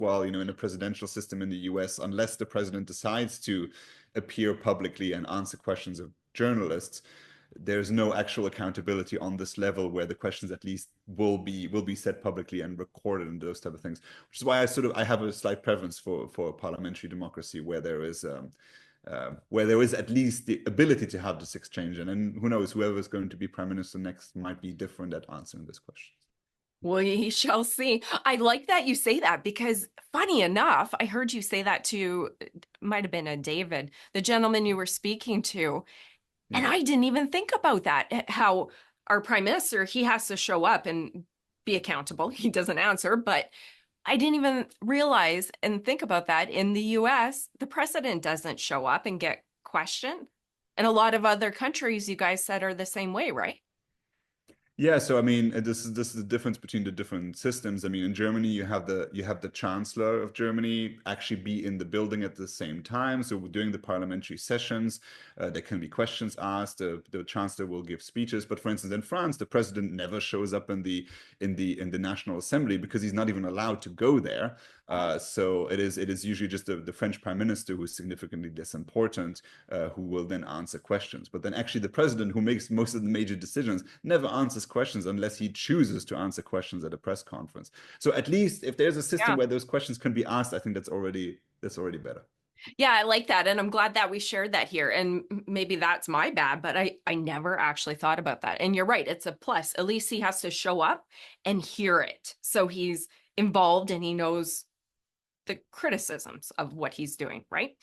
well, in a presidential system in the US, unless the president decides to appear publicly and answer questions of journalists, there's no actual accountability on this level where the questions at least will be said publicly and recorded and those type of things, which is why I have a slight preference for parliamentary democracy where there is at least the ability to have this exchange. And then who knows, whoever is going to be prime minister next might be different at answering this question. Well, we shall see. I like that you say that because funny enough, I heard you say that to, might have been a David, the gentleman you were speaking to. And I didn't even think about that, how our prime minister, he has to show up and be accountable. He doesn't answer, but I didn't even realize and think about that. In the US, the president doesn't show up and get questioned. And a lot of other countries, you guys said, are the same way, right? Yeah, so I mean, this is the difference between the different systems. I mean, in Germany, you have the chancellor of Germany actually be in the building at the same time. So during the parliamentary sessions, there can be questions asked. The chancellor will give speeches. But for instance, in France, the president never shows up in the National Assembly because he's not even allowed to go there. So it is usually just the French prime minister who is significantly less important, who will then answer questions. But then actually the president, who makes most of the major decisions, never answers questions unless he chooses to answer questions at a press conference. So at least if there's a system where those questions can be asked, I think that's already better. Yeah, I like that. And I'm glad that we shared that here. And maybe that's my bad, but I never actually thought about that. And you're right, it's a plus. At least he has to show up and hear it. So he's involved and he knows the criticisms of what he's doing, right?